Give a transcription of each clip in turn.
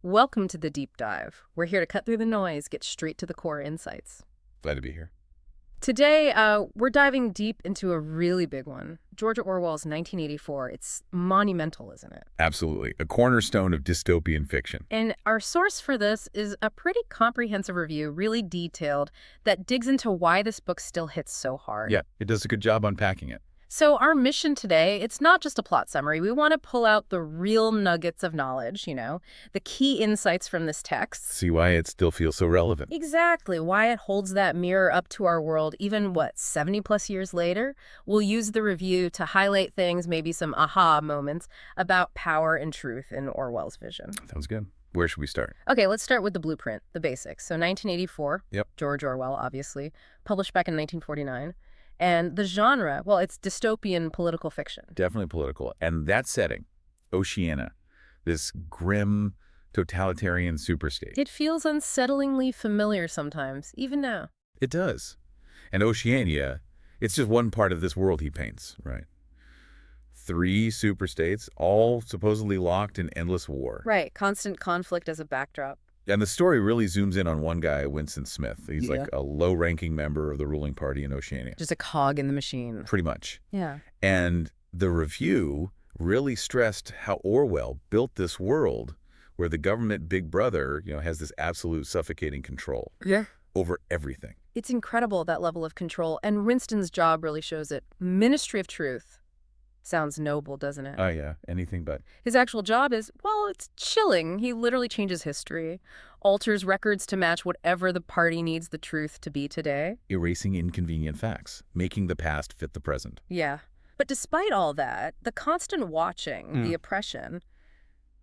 Welcome to the deep dive. We're here to cut through the noise, get straight to the core insights. Glad to be here. Today, we're diving deep into a really big one. George Orwell's 1984. It's monumental, isn't it? Absolutely. A cornerstone of dystopian fiction. And our source for this is a pretty comprehensive review, really detailed, that digs into why this book still hits so hard. Yeah, it does a good job unpacking it. So our mission today, it's not just a plot summary. We want to pull out the real nuggets of knowledge, the key insights from this text. See why it still feels so relevant. Exactly. Why it holds that mirror up to our world even, 70 plus years later? We'll use the review to highlight things, maybe some aha moments, about power and truth in Orwell's vision. Sounds good. Where should we start? Okay, let's start with the blueprint, the basics. So 1984, Yep. George Orwell, obviously, published back in 1949. And the genre, well, it's dystopian political fiction. Definitely political. And that setting, Oceania, this grim, totalitarian superstate. It feels unsettlingly familiar sometimes, even now. It does. And Oceania, it's just one part of this world he paints, right? 3 superstates, all supposedly locked in endless war. Right, constant conflict as a backdrop. And the story really zooms in on one guy, Winston Smith. He's like a low-ranking member of the ruling party in Oceania. Just a cog in the machine. Pretty much. Yeah. And the review really stressed how Orwell built this world where the government big brother, has this absolute suffocating control over everything. It's incredible, that level of control. And Winston's job really shows it. Ministry of Truth. Sounds noble, doesn't it? Oh, yeah. Anything but. His actual job is, well, it's chilling. He literally changes history, alters records to match whatever the party needs the truth to be today. Erasing inconvenient facts, making the past fit the present. Yeah. But despite all that, the constant watching, the oppression,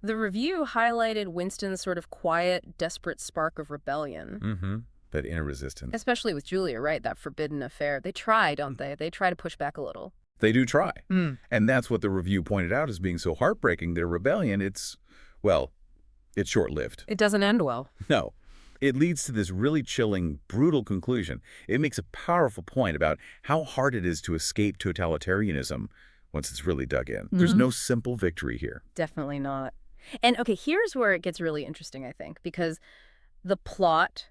the review highlighted Winston's sort of quiet, desperate spark of rebellion. Mm-hmm. That inner resistance. Especially with Julia, right? That forbidden affair. They try, don't they? They try to push back a little. They do try. And that's what the review pointed out as being so heartbreaking. Their rebellion, it's short-lived. It doesn't end well. No. It leads to this really chilling, brutal conclusion. It makes a powerful point about how hard it is to escape totalitarianism once it's really dug in. There's no simple victory here. Definitely not. And okay, here's where it gets really interesting, I think, because the plot,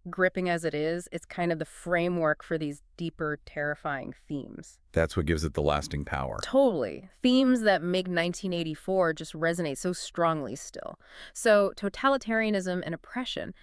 gripping as it is, it's kind of the framework for these deeper, terrifying themes. That's what gives it the lasting power. Totally. Themes that make 1984 just resonate so strongly still. So totalitarianism and oppression.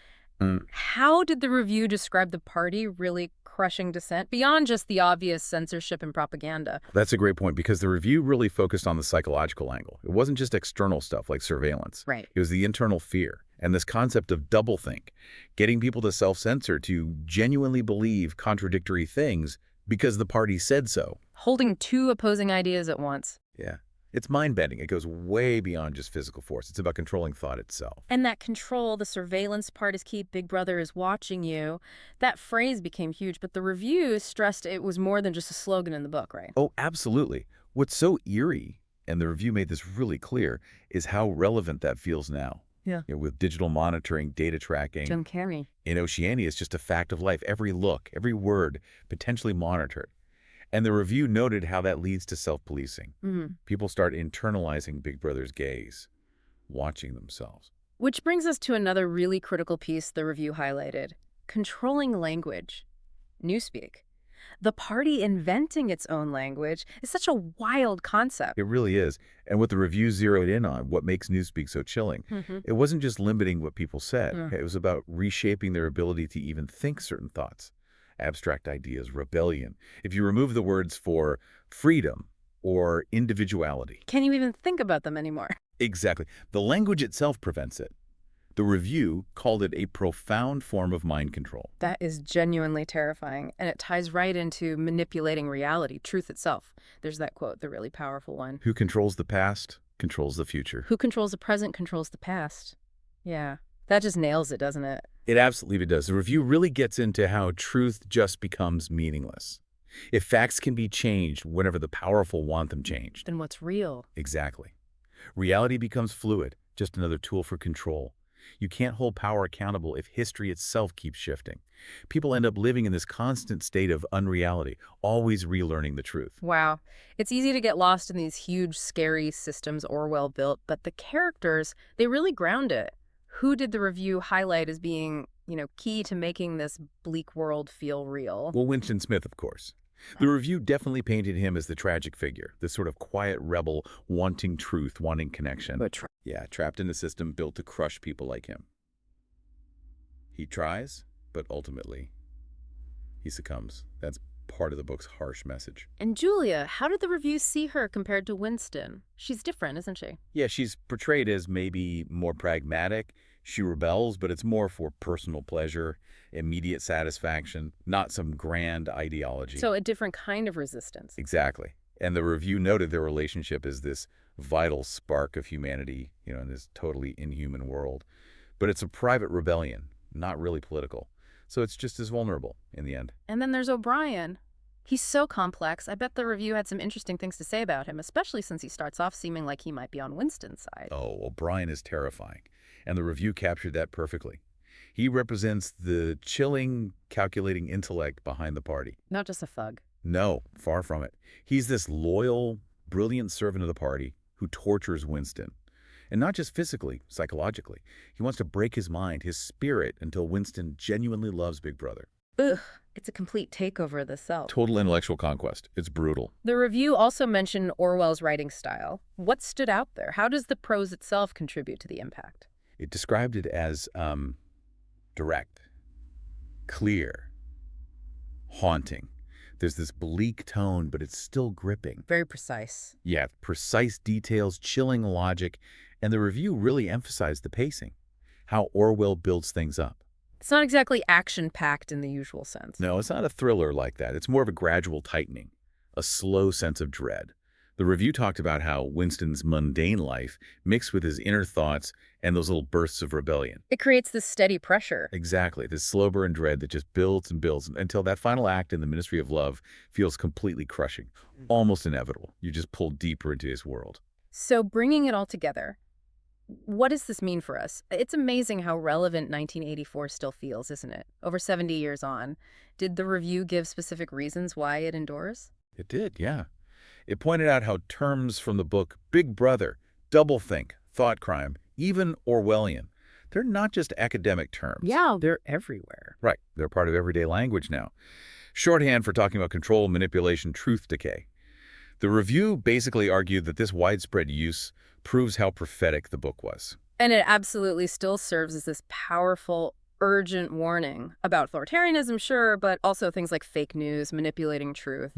How did the review describe the party really crushing dissent beyond just the obvious censorship and propaganda? That's a great point, because the review really focused on the psychological angle. It wasn't just external stuff like surveillance. Right. It was the internal fear and this concept of doublethink, getting people to self-censor, to genuinely believe contradictory things because the party said so. Holding 2 opposing ideas at once. Yeah. It's mind-bending. It goes way beyond just physical force. It's about controlling thought itself. And that control, the surveillance part is key. Big Brother is watching you. That phrase became huge, but the review stressed it was more than just a slogan in the book, right? Oh, absolutely. What's so eerie, and the review made this really clear, is how relevant that feels now. Yeah. With digital monitoring, data tracking. Jim Carrey. In Oceania, it's just a fact of life. Every look, every word, potentially monitored. And the review noted how that leads to self-policing. People start internalizing Big Brother's gaze, watching themselves. Which brings us to another really critical piece the review highlighted. Controlling language. Newspeak. The party inventing its own language is such a wild concept. It really is. And what the review zeroed in on, what makes Newspeak so chilling, it wasn't just limiting what people said. It was about reshaping their ability to even think certain thoughts. Abstract ideas, rebellion. If you remove the words for freedom or individuality. Can you even think about them anymore? Exactly. The language itself prevents it. The review called it a profound form of mind control. That is genuinely terrifying, and it ties right into manipulating reality, truth itself. There's that quote, the really powerful one. Who controls the past, controls the future. Who controls the present, controls the past. Yeah, that just nails it, doesn't it? It absolutely does. The review really gets into how truth just becomes meaningless. If facts can be changed whenever the powerful want them changed. Then what's real? Exactly. Reality becomes fluid, just another tool for control. You can't hold power accountable if history itself keeps shifting. People end up living in this constant state of unreality, always relearning the truth. Wow. It's easy to get lost in these huge, scary systems Orwell built, but the characters, they really ground it. Who did the review highlight as being, key to making this bleak world feel real? Well, Winston Smith, of course. The review definitely painted him as the tragic figure, this sort of quiet rebel wanting truth, wanting connection. Yeah, trapped in a system built to crush people like him. He tries, but ultimately, he succumbs. That's part of the book's harsh message. And Julia, how did the review see her compared to Winston? She's different, isn't she? Yeah, she's portrayed as maybe more pragmatic. She rebels, but it's more for personal pleasure, immediate satisfaction, not some grand ideology. So a different kind of resistance. Exactly. And the review noted their relationship as this vital spark of humanity, in this totally inhuman world. But it's a private rebellion, not really political. So it's just as vulnerable in the end. And then there's O'Brien. He's so complex. I bet the review had some interesting things to say about him, especially since he starts off seeming like he might be on Winston's side. Oh, O'Brien is terrifying. And the review captured that perfectly. He represents the chilling, calculating intellect behind the party. Not just a thug. No, far from it. He's this loyal, brilliant servant of the party who tortures Winston. And not just physically, psychologically. He wants to break his mind, his spirit, until Winston genuinely loves Big Brother. Ugh, it's a complete takeover of the self. Total intellectual conquest. It's brutal. The review also mentioned Orwell's writing style. What stood out there? How does the prose itself contribute to the impact? It described it as direct, clear, haunting. There's this bleak tone, but it's still gripping. Very precise. Yeah, precise details, chilling logic, and the review really emphasized the pacing, how Orwell builds things up. It's not exactly action-packed in the usual sense. No, it's not a thriller like that. It's more of a gradual tightening, a slow sense of dread. The review talked about how Winston's mundane life mixed with his inner thoughts and those little bursts of rebellion. It creates this steady pressure. Exactly, this slow burn dread that just builds and builds until that final act in the Ministry of Love feels completely crushing, almost inevitable. You just pull deeper into his world. So bringing it all together, what does this mean for us? It's amazing how relevant 1984 still feels, isn't it? Over 70 years on. Did the review give specific reasons why it endures? It did, yeah. It pointed out how terms from the book Big Brother, doublethink, thought crime, even Orwellian, they're not just academic terms. Yeah, they're everywhere. Right. They're part of everyday language now. Shorthand for talking about control, manipulation, truth decay. The review basically argued that this widespread use proves how prophetic the book was. And it absolutely still serves as this powerful, urgent warning about authoritarianism, sure, but also things like fake news, manipulating truth.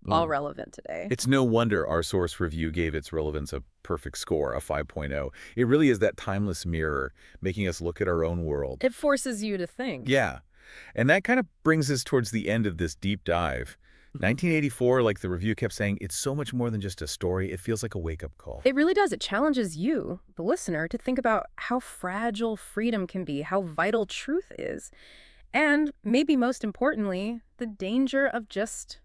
All relevant today. It's no wonder our source review gave its relevance a perfect score, a 5.0. It really is that timeless mirror, making us look at our own world. It forces you to think. Yeah. And that kind of brings us towards the end of this deep dive. 1984, like the review kept saying, it's so much more than just a story. It feels like a wake-up call. It really does. It challenges you, the listener, to think about how fragile freedom can be, how vital truth is, and maybe most importantly, the danger of just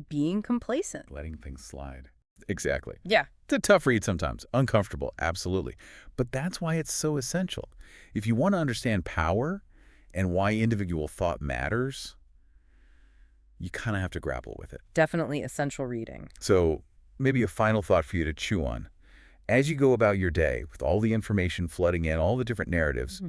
being complacent. Letting things slide. Exactly. Yeah. It's a tough read sometimes. Uncomfortable, absolutely. But that's why it's so essential. If you want to understand power and why individual thought matters, you kind of have to grapple with it. Definitely essential reading. So maybe a final thought for you to chew on. As you go about your day, with all the information flooding in, all the different narratives,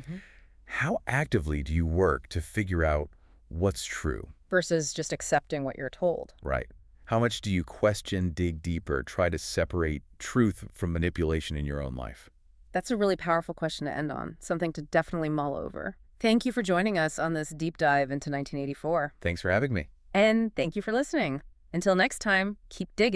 how actively do you work to figure out what's true? Versus just accepting what you're told. Right. How much do you question, dig deeper, try to separate truth from manipulation in your own life? That's a really powerful question to end on, something to definitely mull over. Thank you for joining us on this deep dive into 1984. Thanks for having me. And thank you for listening. Until next time, keep digging.